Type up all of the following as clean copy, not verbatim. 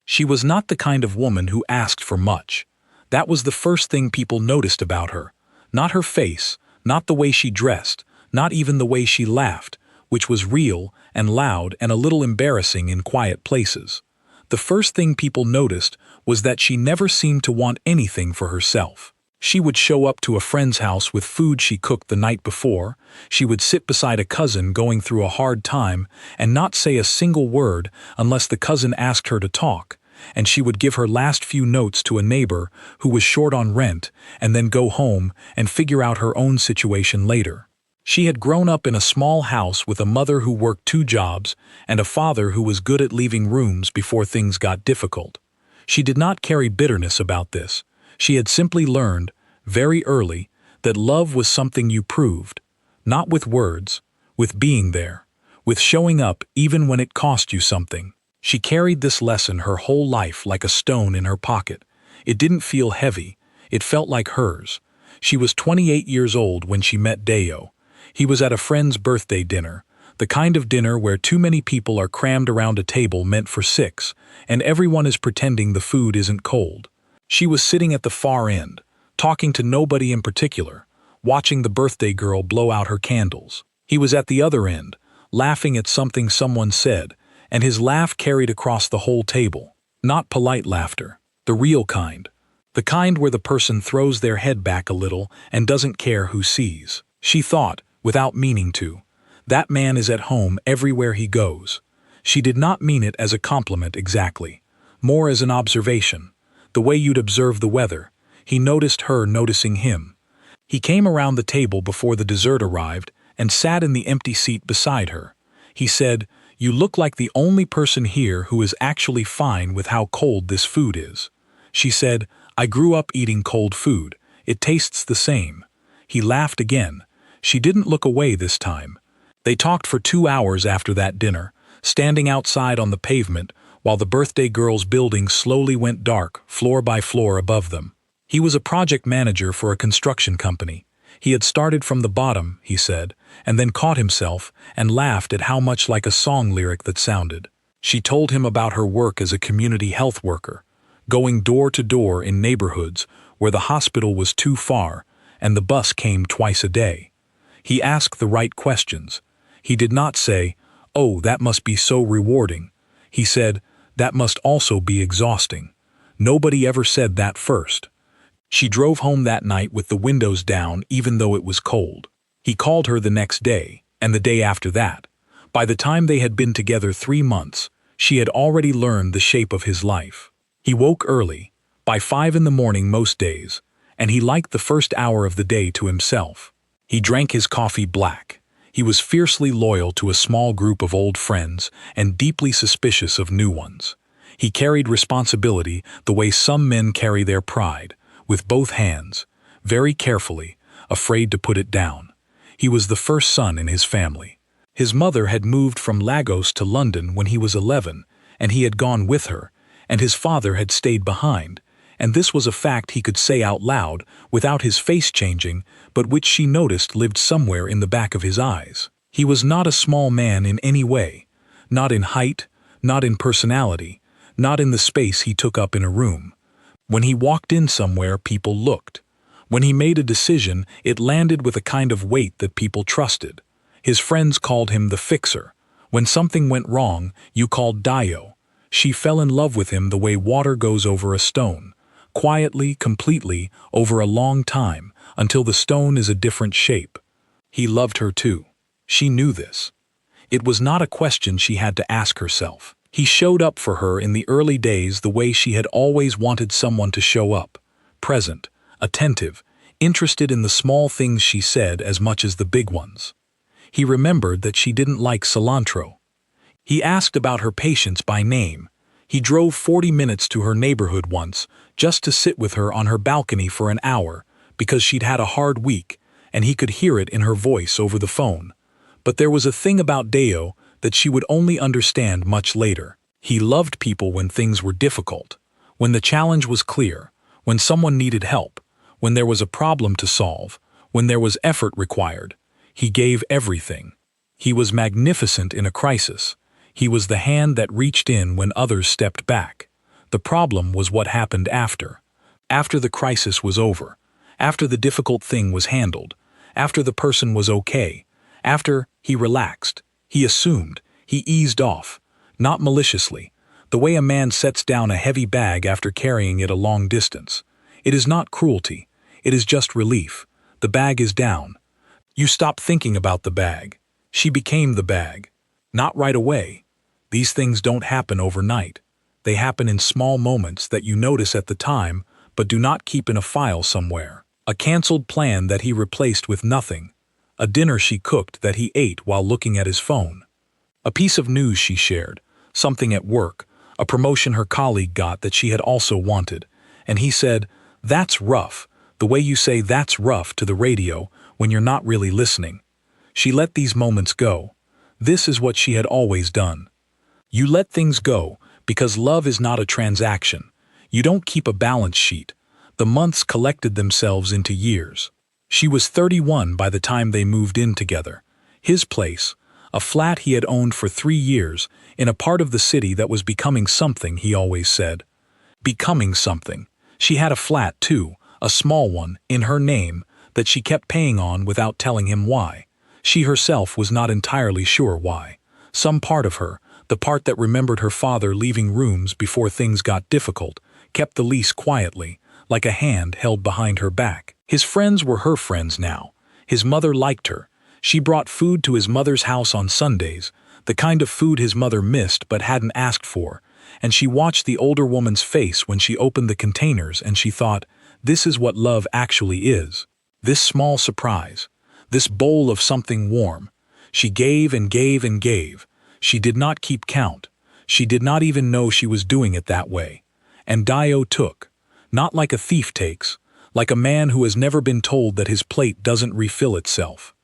She was not the kind of woman who asked for much. That was the first thing people noticed about her. Not her face, not the way she dressed, not even the way she laughed, which was real and loud and a little embarrassing in quiet places. The first thing people noticed was that she never seemed to want anything for herself. She would show up to a friend's house with food she cooked the night before. She would sit beside a cousin going through a hard time and not say a single word unless the cousin asked her to talk, and she would give her last few notes to a neighbor who was short on rent and then go home and figure out her own situation later. She had grown up in a small house with a mother who worked 2 jobs and a father who was good at leaving rooms before things got difficult. She did not carry bitterness about this. She had simply learned, very early, that love was something you proved, not with words, with being there, with showing up even when it cost you something. She carried this lesson her whole life like a stone in her pocket. It didn't feel heavy, it felt like hers. She was 28 years old when she met Dayo. He was at a friend's birthday dinner, the kind of dinner where too many people are crammed around a table meant for 6, and everyone is pretending the food isn't cold. She was sitting at the far end, talking to nobody in particular, watching the birthday girl blow out her candles. He was at the other end, laughing at something someone said, and his laugh carried across the whole table. Not polite laughter, the real kind. The kind where the person throws their head back a little and doesn't care who sees. She thought, without meaning to, that man is at home everywhere he goes. She did not mean it as a compliment exactly, more as an observation. The way you'd observe the weather. He noticed her noticing him. He came around the table before the dessert arrived and sat in the empty seat beside her. He said, "You look like the only person here who is actually fine with how cold this food is." She said, "I grew up eating cold food. It tastes the same." He laughed again. She didn't look away this time. They talked for 2 hours after that dinner, standing outside on the pavement while the birthday girl's building slowly went dark, floor by floor above them. He was a project manager for a construction company. He had started from the bottom, he said, and then caught himself and laughed at how much like a song lyric that sounded. She told him about her work as a community health worker, going door to door in neighborhoods where the hospital was too far and the bus came twice a day. He asked the right questions. He did not say, "Oh, that must be so rewarding." He said, "That must also be exhausting." Nobody ever said that first. She drove home that night with the windows down even though it was cold. He called her the next day, and the day after that. By the time they had been together 3 months, she had already learned the shape of his life. He woke early, by 5 in the morning most days, and he liked the first hour of the day to himself. He drank his coffee black. He was fiercely loyal to a small group of old friends and deeply suspicious of new ones. He carried responsibility the way some men carry their pride, with both hands, very carefully, afraid to put it down. He was the first son in his family. His mother had moved from Lagos to London when he was 11, and he had gone with her, and his father had stayed behind, and this was a fact he could say out loud without his face changing, but which she noticed lived somewhere in the back of his eyes. He was not a small man in any way, not in height, not in personality, not in the space he took up in a room. When he walked in somewhere, people looked. When he made a decision, it landed with a kind of weight that people trusted. His friends called him the fixer. When something went wrong, you called Dayo. She fell in love with him the way water goes over a stone. Quietly, completely, over a long time, until the stone is a different shape. He loved her too. She knew this. It was not a question she had to ask herself. He showed up for her in the early days the way she had always wanted someone to show up. Present, attentive, interested in the small things she said as much as the big ones. He remembered that she didn't like cilantro. He asked about her patients by name. He drove 40 minutes to her neighborhood once, just to sit with her on her balcony for an hour, because she'd had a hard week, and he could hear it in her voice over the phone. But there was a thing about Dayo that she would only understand much later. He loved people when things were difficult, when the challenge was clear, when someone needed help, when there was a problem to solve, when there was effort required. He gave everything. He was magnificent in a crisis. He was the hand that reached in when others stepped back. The problem was what happened after. After the crisis was over. After the difficult thing was handled. After the person was okay. After he relaxed. He assumed. He eased off. Not maliciously. The way a man sets down a heavy bag after carrying it a long distance. It is not cruelty. It is just relief. The bag is down. You stop thinking about the bag. She became the bag. Not right away. These things don't happen overnight. They happen in small moments that you notice at the time, but do not keep in a file somewhere. A canceled plan that he replaced with nothing. A dinner she cooked that he ate while looking at his phone. A piece of news she shared, something at work, a promotion her colleague got that she had also wanted. And he said, "That's rough," the way you say "that's rough" to the radio when you're not really listening. She let these moments go. This is what she had always done. You let things go because love is not a transaction. You don't keep a balance sheet. The months collected themselves into years. She was 31 by the time they moved in together. His place, a flat he had owned for 3 years, in a part of the city that was becoming something, he always said. Becoming something. She had a flat too, a small one, in her name, that she kept paying on without telling him why. She herself was not entirely sure why. Some part of her, the part that remembered her father leaving rooms before things got difficult, kept the lease quietly, like a hand held behind her back. His friends were her friends now. His mother liked her. She brought food to his mother's house on Sundays, the kind of food his mother missed but hadn't asked for, and she watched the older woman's face when she opened the containers and she thought, this is what love actually is. This small surprise. This bowl of something warm. She gave and gave and gave. She did not keep count. She did not even know she was doing it that way. And Dayo took. Not like a thief takes, like a man who has never been told that his plate doesn't refill itself.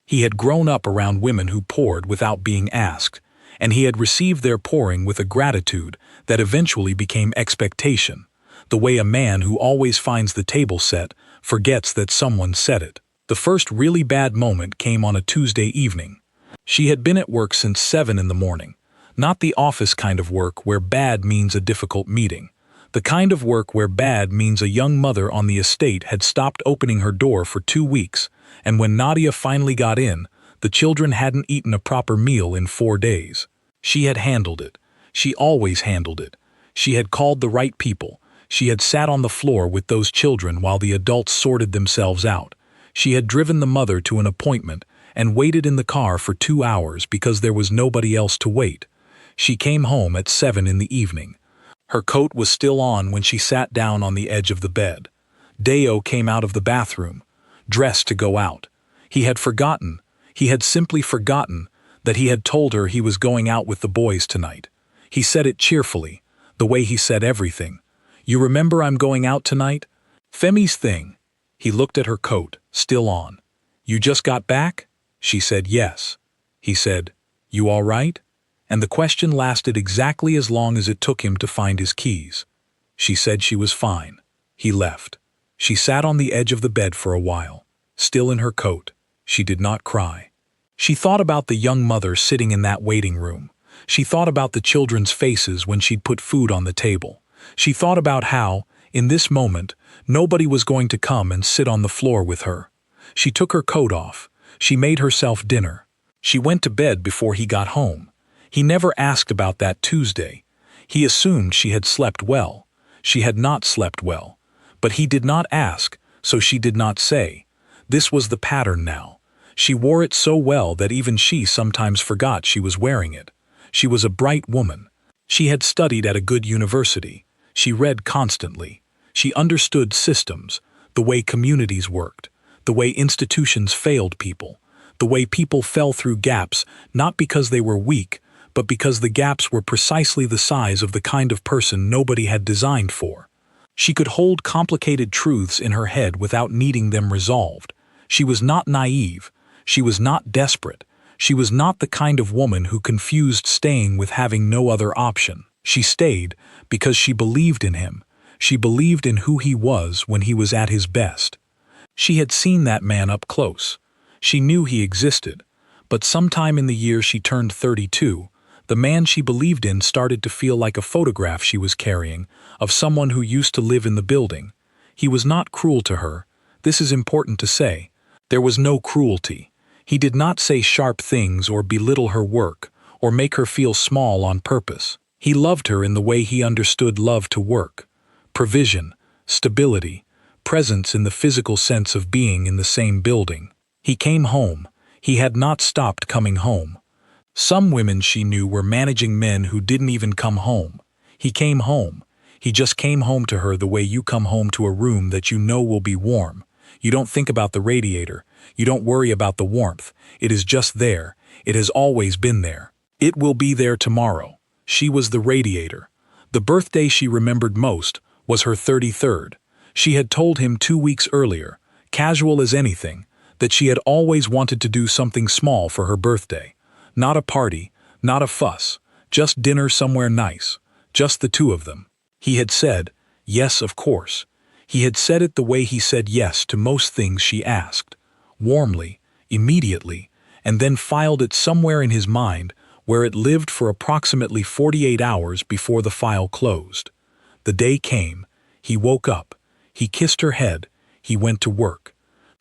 He had grown up around women who poured without being asked, and he had received their pouring with a gratitude that eventually became expectation, the way a man who always finds the table set forgets that someone set it. The first really bad moment came on a Tuesday evening. She had been at work since 7 in the morning, not the office kind of work where bad means a difficult meeting. The kind of work where bad means a young mother on the estate had stopped opening her door for 2 weeks, and when Nadia finally got in, the children hadn't eaten a proper meal in 4 days. She had handled it. She always handled it. She had called the right people. She had sat on the floor with those children while the adults sorted themselves out. She had driven the mother to an appointment and waited in the car for 2 hours because there was nobody else to wait. She came home at 7 in the evening. Her coat was still on when she sat down on the edge of the bed. Dayo came out of the bathroom, dressed to go out. He had forgotten. He had simply forgotten that he had told her he was going out with the boys tonight. He said it cheerfully, the way he said everything. "You remember I'm going out tonight? Femi's thing." He looked at her coat, still on. "You just got back?" She said yes. He said, "You all right?" And the question lasted exactly as long as it took him to find his keys. She said she was fine. He left. She sat on the edge of the bed for a while, still in her coat. She did not cry. She thought about the young mother sitting in that waiting room. She thought about the children's faces when she'd put food on the table. She thought about how, in this moment, nobody was going to come and sit on the floor with her. She took her coat off. She made herself dinner. She went to bed before he got home. He never asked about that Tuesday. He assumed she had slept well. She had not slept well. But he did not ask, so she did not say. This was the pattern now. She wore it so well that even she sometimes forgot she was wearing it. She was a bright woman. She had studied at a good university. She read constantly. She understood systems, the way communities worked, the way institutions failed people, the way people fell through gaps not because they were weak, but because the gaps were precisely the size of the kind of person nobody had designed for. She could hold complicated truths in her head without needing them resolved. She was not naive. She was not desperate. She was not the kind of woman who confused staying with having no other option. She stayed because she believed in him. She believed in who he was when he was at his best. She had seen that man up close. She knew he existed. But sometime in the year she turned 32, The man she believed in started to feel like a photograph she was carrying of someone who used to live in the building. He was not cruel to her. This is important to say. There was no cruelty. He did not say sharp things or belittle her work or make her feel small on purpose. He loved her in the way he understood love to work. Provision, stability, presence in the physical sense of being in the same building. He came home. He had not stopped coming home. Some women she knew were managing men who didn't even come home. He came home. He just came home to her the way you come home to a room that you know will be warm. You don't think about the radiator. You don't worry about the warmth. It is just there. It has always been there. It will be there tomorrow. She was the radiator. The birthday she remembered most was her 33rd. She had told him 2 weeks earlier, casual as anything, that she had always wanted to do something small for her birthday. Not a party, not a fuss, just dinner somewhere nice, just the two of them. He had said, yes, of course. He had said it the way he said yes to most things she asked, warmly, immediately, and then filed it somewhere in his mind where it lived for approximately 48 hours before the file closed. The day came. He woke up. He kissed her head. He went to work.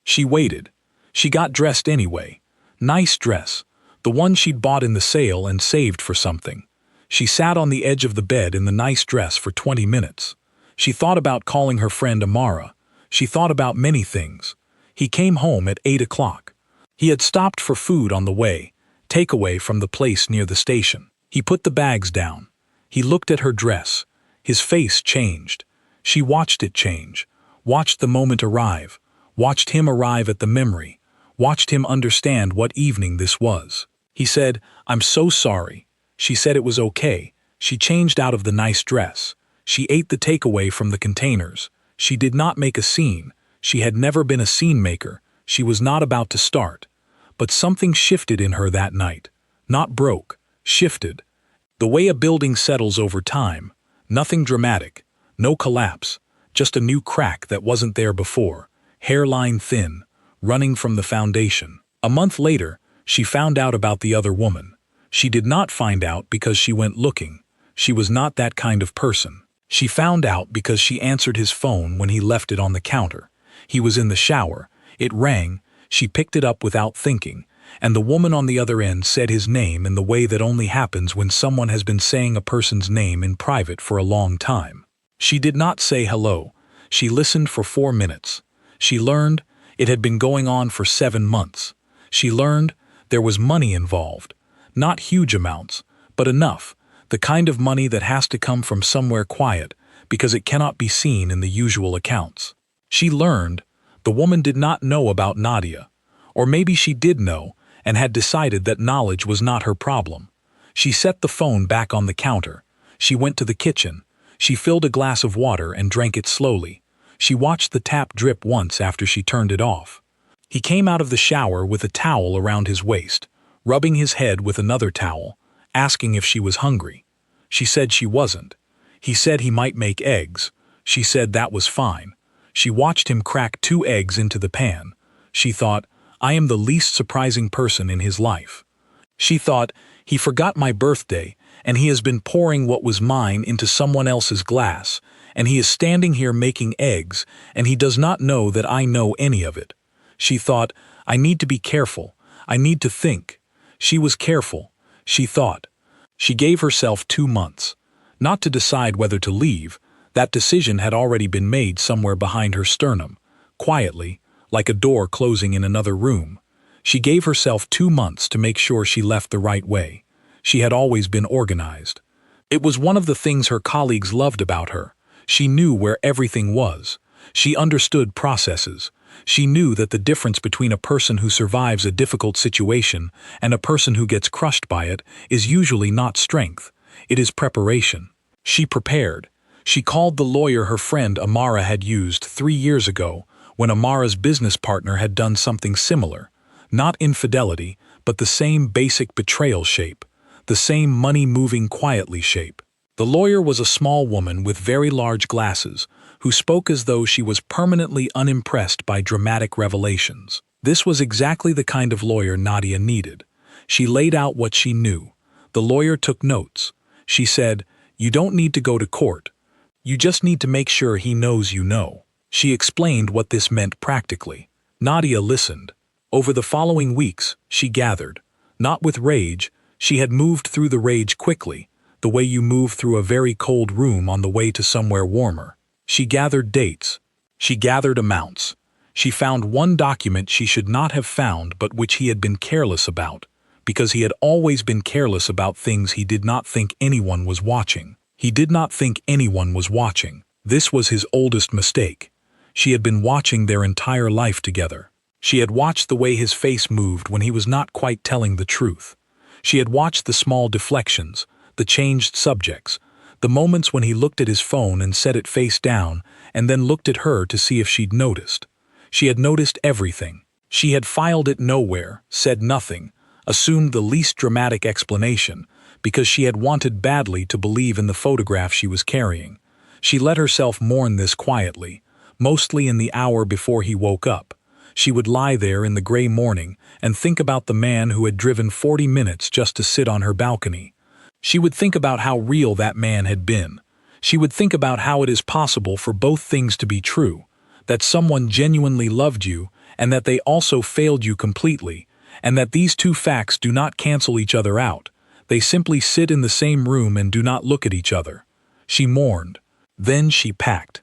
She waited. She got dressed anyway. Nice dress. The one she'd bought in the sale and saved for something. She sat on the edge of the bed in the nice dress for 20 minutes. She thought about calling her friend Amara. She thought about many things. He came home at 8 o'clock. He had stopped for food on the way, takeaway from the place near the station. He put the bags down. He looked at her dress. His face changed. She watched it change, watched the moment arrive, watched him arrive at the memory, watched him understand what evening this was. He said, "I'm so sorry." She said it was okay. She changed out of the nice dress. She ate the takeaway from the containers. She did not make a scene. She had never been a scene maker. She was not about to start. But something shifted in her that night. Not broke, shifted. The way a building settles over time. Nothing dramatic. No collapse. Just a new crack that wasn't there before. Hairline thin, running from the foundation. A month later, she found out about the other woman. She did not find out because she went looking. She was not that kind of person. She found out because she answered his phone when he left it on the counter. He was in the shower. It rang. She picked it up without thinking, and the woman on the other end said his name in the way that only happens when someone has been saying a person's name in private for a long time. She did not say hello. She listened for 4 minutes. She learned it had been going on for 7 months. She learned there was money involved. Not huge amounts, but enough. The kind of money that has to come from somewhere quiet because it cannot be seen in the usual accounts. She learned the woman did not know about Nadia. Or maybe she did know and had decided that knowledge was not her problem. She set the phone back on the counter. She went to the kitchen. She filled a glass of water and drank it slowly. She watched the tap drip once after she turned it off. He came out of the shower with a towel around his waist, rubbing his head with another towel, asking if she was hungry. She said she wasn't. He said he might make eggs. She said that was fine. She watched him crack 2 eggs into the pan. She thought, I am the least surprising person in his life. She thought, he forgot my birthday, and he has been pouring what was mine into someone else's glass, and he is standing here making eggs, and he does not know that I know any of it. She thought, I need to be careful. I need to think. She was careful. She thought. She gave herself 2 months. Not to decide whether to leave. That decision had already been made somewhere behind her sternum, quietly, like a door closing in another room. She gave herself 2 months to make sure she left the right way. She had always been organized. It was one of the things her colleagues loved about her. She knew where everything was. She understood processes. She knew that the difference between a person who survives a difficult situation and a person who gets crushed by it is usually not strength. It is preparation. She prepared. She called the lawyer her friend Amara had used 3 years ago when Amara's business partner had done something similar. Not infidelity, but the same basic betrayal shape. The same money moving quietly shape. The lawyer was a small woman with very large glasses, who spoke as though she was permanently unimpressed by dramatic revelations. This was exactly the kind of lawyer Nadia needed. She laid out what she knew. The lawyer took notes. She said, "You don't need to go to court. You just need to make sure he knows you know." She explained what this meant practically. Nadia listened. Over the following weeks, she gathered. Not with rage, she had moved through the rage quickly, the way you move through a very cold room on the way to somewhere warmer. She gathered dates. She gathered amounts. She found one document she should not have found but which he had been careless about, because he had always been careless about things he did not think anyone was watching. He did not think anyone was watching. This was his oldest mistake. She had been watching their entire life together. She had watched the way his face moved when he was not quite telling the truth. She had watched the small deflections, the changed subjects, the moments when he looked at his phone and set it face down and then looked at her to see if she'd noticed. She had noticed everything. She had filed it nowhere, said nothing, assumed the least dramatic explanation, because she had wanted badly to believe in the photograph she was carrying. She let herself mourn this quietly, mostly in the hour before he woke up. She would lie there in the gray morning and think about the man who had driven 40 minutes just to sit on her balcony. She would think about how real that man had been. She would think about how it is possible for both things to be true, that someone genuinely loved you and that they also failed you completely, and that these two facts do not cancel each other out. They simply sit in the same room and do not look at each other. She mourned. Then she packed.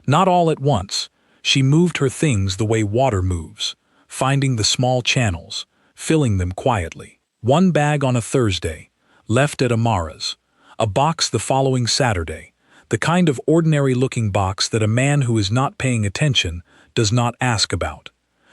Not all at once. She moved her things the way water moves, finding the small channels, filling them quietly. One bag on a Thursday, left at Amara's. A box the following Saturday, the kind of ordinary-looking box that a man who is not paying attention does not ask about.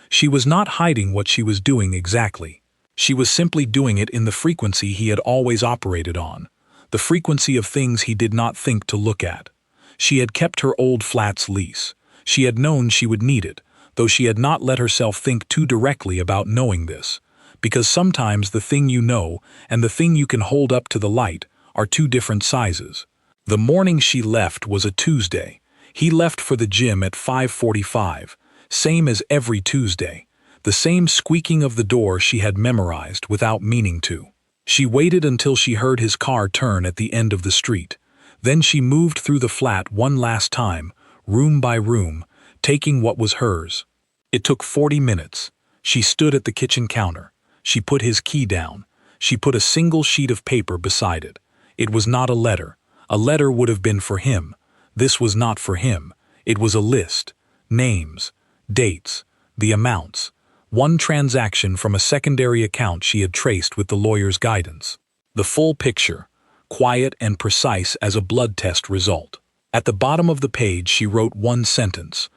She was not hiding what she was doing exactly. She was simply doing it in the frequency he had always operated on, the frequency of things he did not think to look at. She had kept her old flat's lease. She had known she would need it, though she had not let herself think too directly about knowing this, because sometimes the thing you know and the thing you can hold up to the light are two different sizes. The morning she left was a Tuesday. He left for the gym at 5:45, same as every Tuesday, the same squeaking of the door she had memorized without meaning to. She waited until she heard his car turn at the end of the street. Then she moved through the flat one last time, room by room, taking what was hers. It took 40 minutes. She stood at the kitchen counter. She put his key down. She put a single sheet of paper beside it. It was not a letter. A letter would have been for him. This was not for him. It was a list. Names, dates, the amounts. One transaction from a secondary account she had traced with the lawyer's guidance. The full picture, quiet and precise as a blood test result. At the bottom of the page she wrote one sentence.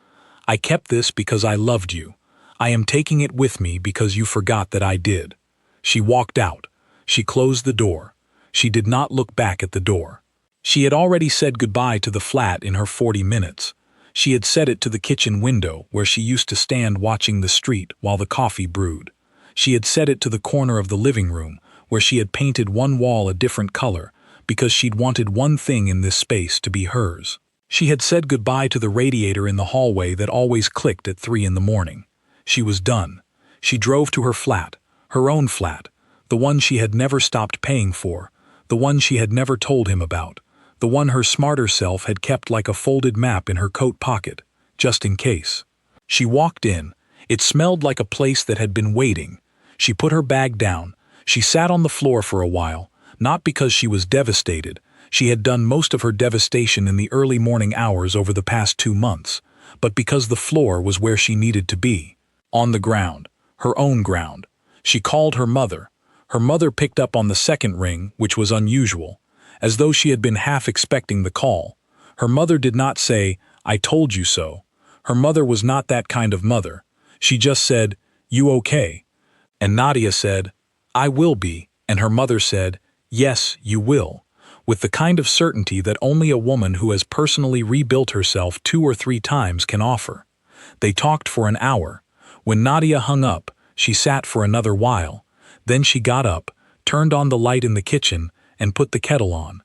"I kept this because I loved you. I am taking it with me because you forgot that I did." She walked out. She closed the door. She did not look back at the door. She had already said goodbye to the flat in her 40 minutes. She had said it to the kitchen window where she used to stand watching the street while the coffee brewed. She had said it to the corner of the living room where she had painted one wall a different color because she'd wanted one thing in this space to be hers. She had said goodbye to the radiator in the hallway that always clicked at 3 in the morning. She was done. She drove to her flat, her own flat, the one she had never stopped paying for, the one she had never told him about, the one her smarter self had kept like a folded map in her coat pocket, just in case. She walked in. It smelled like a place that had been waiting. She put her bag down. She sat on the floor for a while, not because she was devastated. She had done most of her devastation in the early morning hours over the past 2 months, but because the floor was where she needed to be. On the ground, her own ground. She called her mother. Her mother picked up on the second ring, which was unusual, as though she had been half expecting the call. Her mother did not say, "I told you so." Her mother was not that kind of mother. She just said, "You okay?" And Nadia said, "I will be," and her mother said, "Yes, you will," with the kind of certainty that only a woman who has personally rebuilt herself 2 or 3 times can offer. They talked for an hour. When Nadia hung up, she sat for another while. Then she got up, turned on the light in the kitchen, and put the kettle on.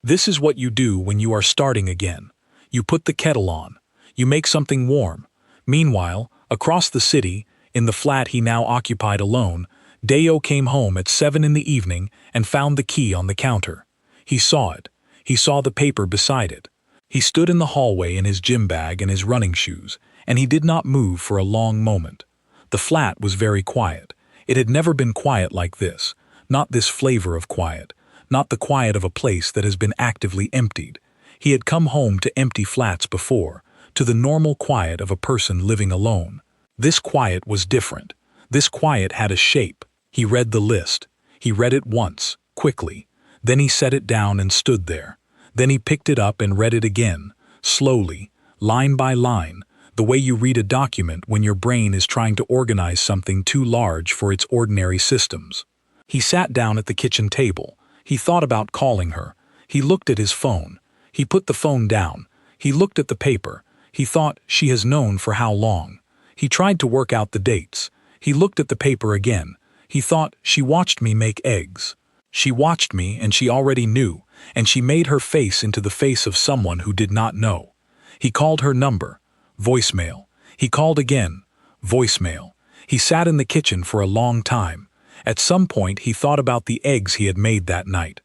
This is what you do when you are starting again. You put the kettle on. You make something warm. Meanwhile, across the city, in the flat he now occupied alone, Dayo came home at 7 in the evening and found the key on the counter. He saw it. He saw the paper beside it. He stood in the hallway in his gym bag and his running shoes, and he did not move for a long moment. The flat was very quiet. It had never been quiet like this, not this flavor of quiet, not the quiet of a place that has been actively emptied. He had come home to empty flats before, to the normal quiet of a person living alone. This quiet was different. This quiet had a shape. He read the list. He read it once, quickly. Then he set it down and stood there. Then he picked it up and read it again, slowly, line by line, the way you read a document when your brain is trying to organize something too large for its ordinary systems. He sat down at the kitchen table. He thought about calling her. He looked at his phone. He put the phone down. He looked at the paper. He thought, she has known for how long? He tried to work out the dates. He looked at the paper again. He thought, she watched me make eggs. She watched me and she already knew, and she made her face into the face of someone who did not know. He called her number. Voicemail. He called again. Voicemail. He sat in the kitchen for a long time. At some point he thought about the eggs he had made that night.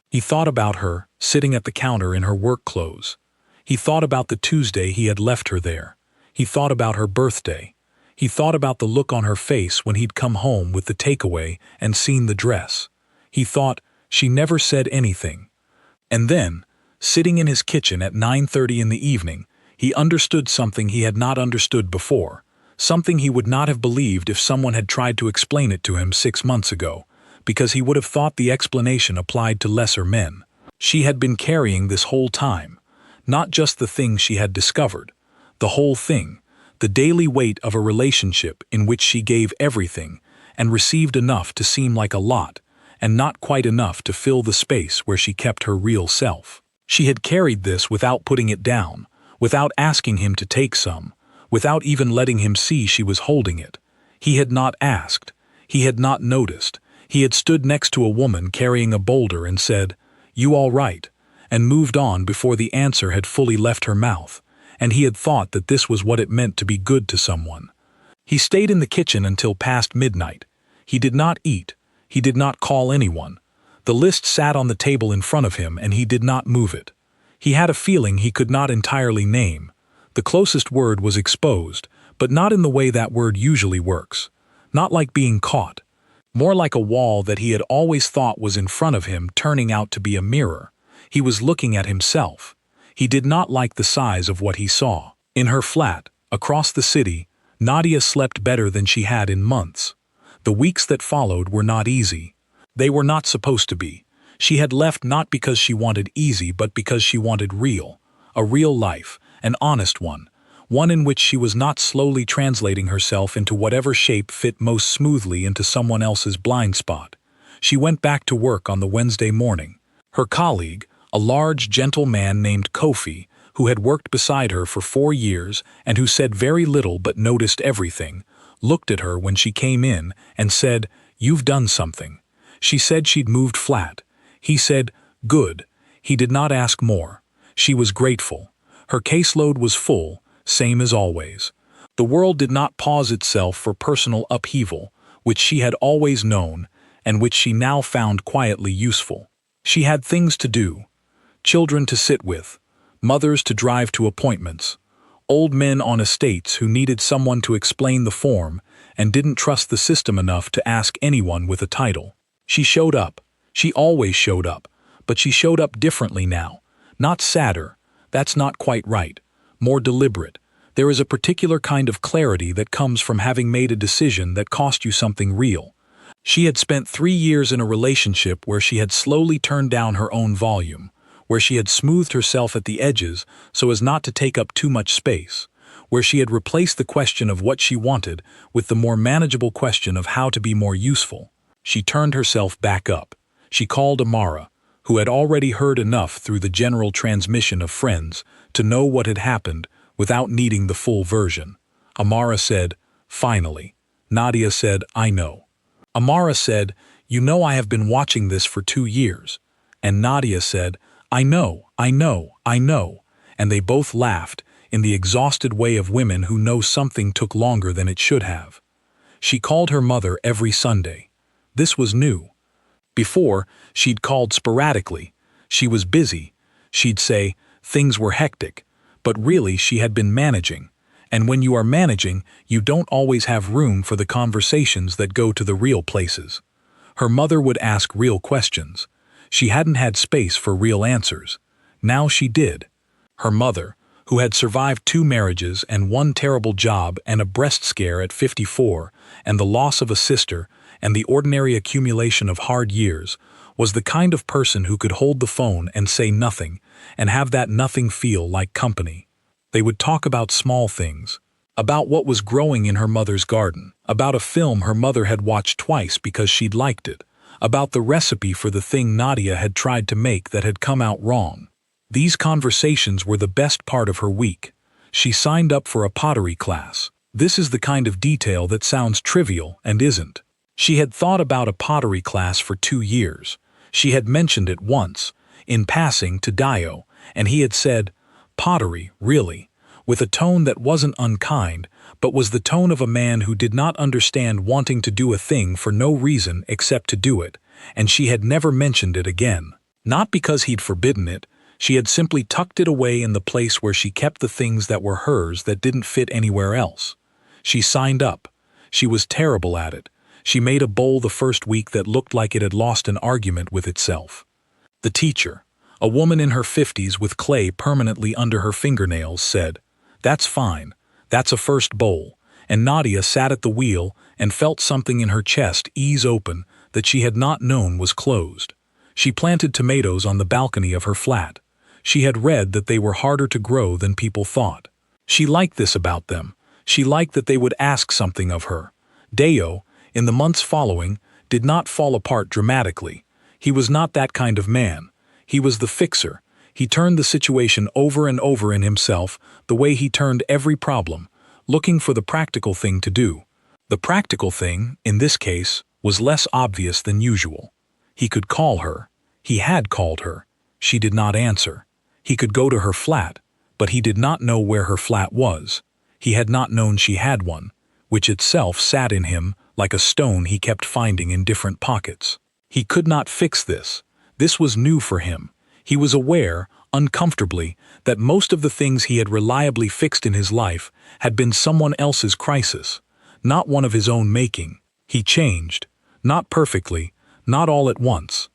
He thought about her, sitting at the counter in her work clothes. He thought about the Tuesday he had left her there. He thought about her birthday. He thought about the look on her face when he'd come home with the takeaway and seen the dress. He thought, she never said anything. And then, sitting in his kitchen at 9:30 in the evening, he understood something he had not understood before, something he would not have believed if someone had tried to explain it to him 6 months ago, because he would have thought the explanation applied to lesser men. She had been carrying this whole time, not just the thing she had discovered, the whole thing, the daily weight of a relationship in which she gave everything and received enough to seem like a lot, and not quite enough to fill the space where she kept her real self. She had carried this without putting it down, without asking him to take some, without even letting him see she was holding it. He had not asked. He had not noticed. He had stood next to a woman carrying a boulder and said, "You all right?" and moved on before the answer had fully left her mouth, and he had thought that this was what it meant to be good to someone. He stayed in the kitchen until past midnight. He did not eat. He did not call anyone. The list sat on the table in front of him and he did not move it. He had a feeling he could not entirely name. The closest word was exposed, but not in the way that word usually works. Not like being caught. More like a wall that he had always thought was in front of him turning out to be a mirror. He was looking at himself. He did not like the size of what he saw. In her flat, across the city, Nadia slept better than she had in months. The weeks that followed were not easy. They were not supposed to be. She had left not because she wanted easy, but because she wanted real. A real life, an honest one. One in which she was not slowly translating herself into whatever shape fit most smoothly into someone else's blind spot. She went back to work on the Wednesday morning. Her colleague, a large, gentle man named Kofi, who had worked beside her for 4 years and who said very little but noticed everything, looked at her when she came in and said, "You've done something." She said she'd moved flat. He said, "Good." He did not ask more. She was grateful. Her caseload was full, same as always. The world did not pause itself for personal upheaval, which she had always known, and which she now found quietly useful. She had things to do. Children to sit with. Mothers to drive to appointments. Old men on estates who needed someone to explain the form and didn't trust the system enough to ask anyone with a title. She showed up. She always showed up, but she showed up differently now. Not sadder. That's not quite right. More deliberate. There is a particular kind of clarity that comes from having made a decision that cost you something real. She had spent 3 years in a relationship where she had slowly turned down her own volume, where she had smoothed herself at the edges so as not to take up too much space, where she had replaced the question of what she wanted with the more manageable question of how to be more useful. She turned herself back up. She called Amara, who had already heard enough through the general transmission of friends to know what had happened without needing the full version. Amara said, "Finally." Nadia said, "I know." Amara said, "You know I have been watching this for 2 years." And Nadia said, "I know, I know, I know." And they both laughed in the exhausted way of women who know something took longer than it should have. She called her mother every Sunday. This was new. Before, she'd called sporadically. She was busy. She'd say, things were hectic. But really, she had been managing. And when you are managing, you don't always have room for the conversations that go to the real places. Her mother would ask real questions. She hadn't had space for real answers. Now she did. Her mother, who had survived 2 marriages and 1 terrible job and a breast scare at 54, and the loss of a sister, and the ordinary accumulation of hard years, was the kind of person who could hold the phone and say nothing, and have that nothing feel like company. They would talk about small things, about what was growing in her mother's garden, about a film her mother had watched twice because she'd liked it, about the recipe for the thing Nadia had tried to make that had come out wrong. These conversations were the best part of her week. She signed up for a pottery class. This is the kind of detail that sounds trivial and isn't. She had thought about a pottery class for 2 years. She had mentioned it once, in passing, to Dayo, and he had said, "Pottery, really?" with a tone that wasn't unkind, but was the tone of a man who did not understand wanting to do a thing for no reason except to do it, and she had never mentioned it again. Not because he'd forbidden it, she had simply tucked it away in the place where she kept the things that were hers that didn't fit anywhere else. She signed up. She was terrible at it. She made a bowl the first week that looked like it had lost an argument with itself. The teacher, a woman in her 50s with clay permanently under her fingernails, said, "That's fine. That's a first bowl," and Nadia sat at the wheel and felt something in her chest ease open that she had not known was closed. She planted tomatoes on the balcony of her flat. She had read that they were harder to grow than people thought. She liked this about them. She liked that they would ask something of her. Dayo, in the months following, did not fall apart dramatically. He was not that kind of man. He was the fixer. He turned the situation over and over in himself, the way he turned every problem, looking for the practical thing to do. The practical thing, in this case, was less obvious than usual. He could call her. He had called her. She did not answer. He could go to her flat, but he did not know where her flat was. He had not known she had one, which itself sat in him like a stone he kept finding in different pockets. He could not fix this. This was new for him. He was aware, uncomfortably, that most of the things he had reliably fixed in his life had been someone else's crisis, not one of his own making. He changed. Not perfectly, not all at once.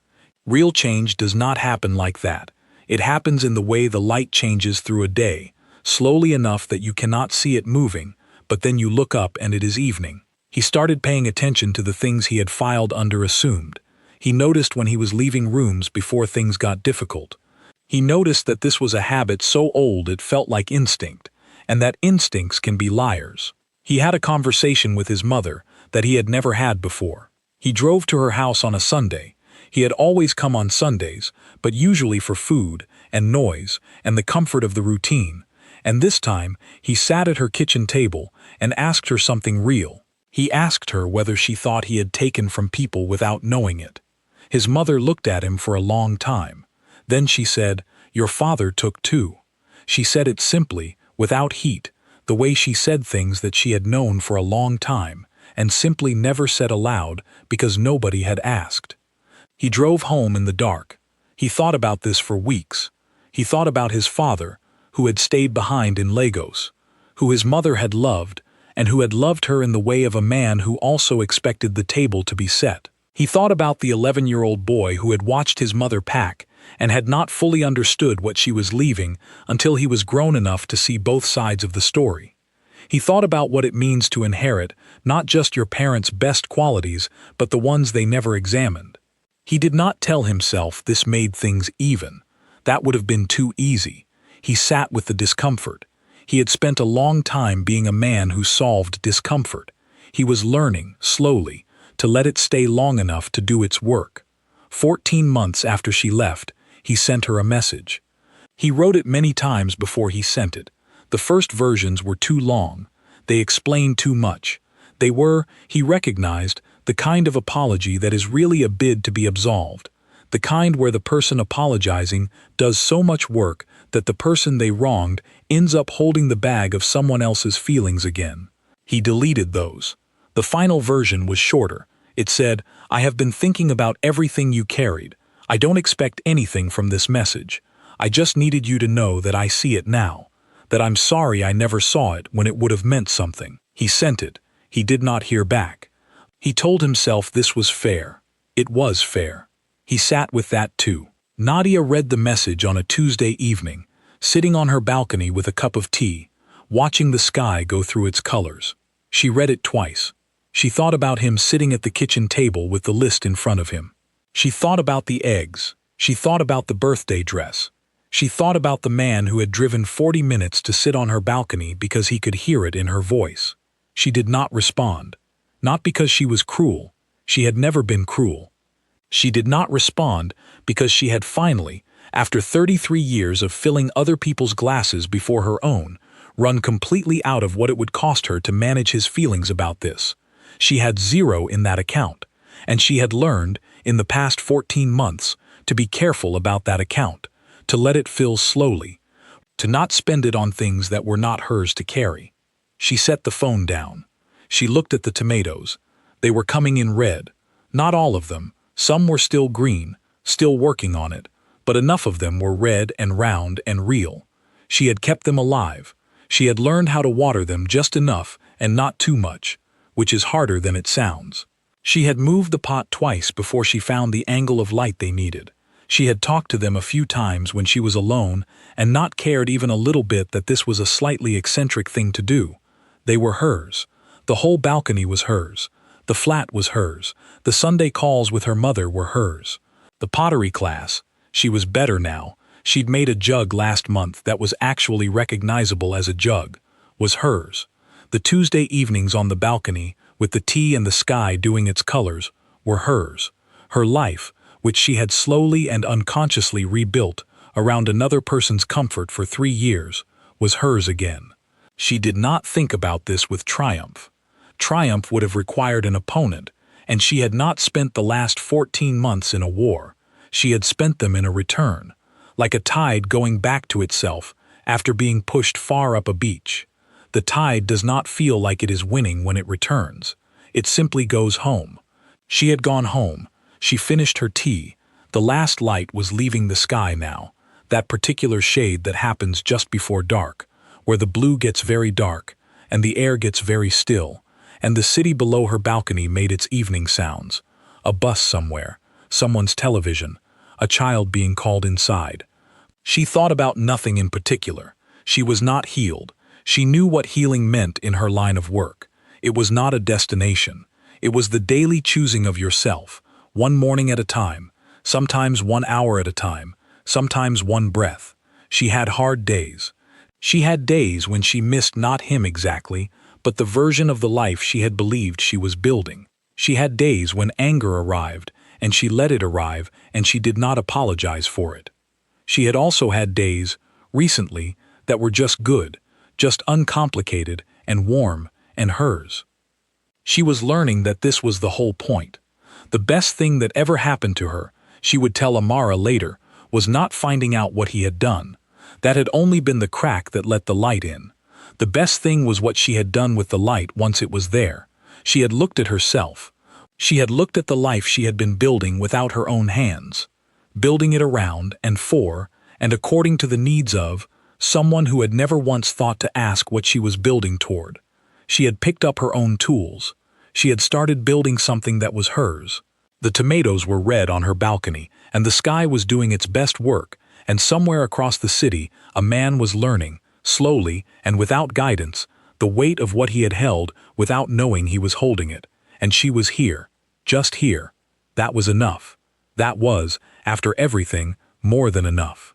Real change does not happen like that. It happens in the way the light changes through a day, slowly enough that you cannot see it moving, but then you look up and it is evening. He started paying attention to the things he had filed under assumed. He noticed when he was leaving rooms before things got difficult. He noticed that this was a habit so old it felt like instinct, and that instincts can be liars. He had a conversation with his mother that he had never had before. He drove to her house on a Sunday. He had always come on Sundays, but usually for food and noise and the comfort of the routine. And this time, he sat at her kitchen table and asked her something real. He asked her whether she thought he had taken from people without knowing it. His mother looked at him for a long time. Then she said, "Your father took too." She said it simply, without heat, the way she said things that she had known for a long time, and simply never said aloud because nobody had asked. He drove home in the dark. He thought about this for weeks. He thought about his father, who had stayed behind in Lagos, who his mother had loved, and who had loved her in the way of a man who also expected the table to be set. He thought about the 11-year-old boy who had watched his mother pack and had not fully understood what she was leaving until he was grown enough to see both sides of the story. He thought about what it means to inherit not just your parents' best qualities, but the ones they never examined. He did not tell himself this made things even. That would have been too easy. He sat with the discomfort. He had spent a long time being a man who solved discomfort. He was learning, slowly, to let it stay long enough to do its work. 14 months after she left, he sent her a message. He wrote it many times before he sent it. The first versions were too long. They explained too much. They were, he recognized, the kind of apology that is really a bid to be absolved. The kind where the person apologizing does so much work that the person they wronged ends up holding the bag of someone else's feelings again. He deleted those. The final version was shorter. It said, "I have been thinking about everything you carried. I don't expect anything from this message. I just needed you to know that I see it now, that I'm sorry I never saw it when it would have meant something." He sent it. He did not hear back. He told himself this was fair. It was fair. He sat with that too. Nadia read the message on a Tuesday evening, sitting on her balcony with a cup of tea, watching the sky go through its colors. She read it twice. She thought about him sitting at the kitchen table with the list in front of him. She thought about the eggs. She thought about the birthday dress. She thought about the man who had driven 40 minutes to sit on her balcony because he could hear it in her voice. She did not respond. Not because she was cruel. She had never been cruel. She did not respond because she had finally, after 33 years of filling other people's glasses before her own, run completely out of what it would cost her to manage his feelings about this. She had zero in that account, and she had learned, in the past 14 months, to be careful about that account, to let it fill slowly, to not spend it on things that were not hers to carry. She set the phone down. She looked at the tomatoes. They were coming in red. Not all of them. Some were still green, still working on it, but enough of them were red and round and real. She had kept them alive. She had learned how to water them just enough and not too much, which is harder than it sounds. She had moved the pot twice before she found the angle of light they needed. She had talked to them a few times when she was alone and not cared even a little bit that this was a slightly eccentric thing to do. They were hers. The whole balcony was hers. The flat was hers. The Sunday calls with her mother were hers. The pottery class, she was better now. She'd made a jug last month that was actually recognizable as a jug, was hers. The Tuesday evenings on the balcony, with the tea and the sky doing its colors, were hers. Her life, which she had slowly and unconsciously rebuilt around another person's comfort for 3 years, was hers again. She did not think about this with triumph. Triumph would have required an opponent, and she had not spent the last 14 months in a war. She had spent them in a return, like a tide going back to itself after being pushed far up a beach. The tide does not feel like it is winning when it returns. It simply goes home. She had gone home. She finished her tea. The last light was leaving the sky now, that particular shade that happens just before dark, where the blue gets very dark, and the air gets very still, and the city below her balcony made its evening sounds. A bus somewhere, someone's television, a child being called inside. She thought about nothing in particular. She was not healed. She knew what healing meant in her line of work. It was not a destination. It was the daily choosing of yourself, one morning at a time, sometimes 1 hour at a time, sometimes one breath. She had hard days. She had days when she missed not him exactly, but the version of the life she had believed she was building. She had days when anger arrived, and she let it arrive, and she did not apologize for it. She had also had days, recently, that were just good, just uncomplicated and warm and hers. She was learning that this was the whole point. The best thing that ever happened to her, she would tell Amara later, was not finding out what he had done. That had only been the crack that let the light in. The best thing was what she had done with the light once it was there. She had looked at herself. She had looked at the life she had been building without her own hands, building it around and for, and according to the needs of, someone who had never once thought to ask what she was building toward. She had picked up her own tools. She had started building something that was hers. The tomatoes were red on her balcony, and the sky was doing its best work, and somewhere across the city a man was learning, slowly and without guidance, the weight of what he had held without knowing he was holding it. And she was here, just here. That was enough. That was, after everything, more than enough.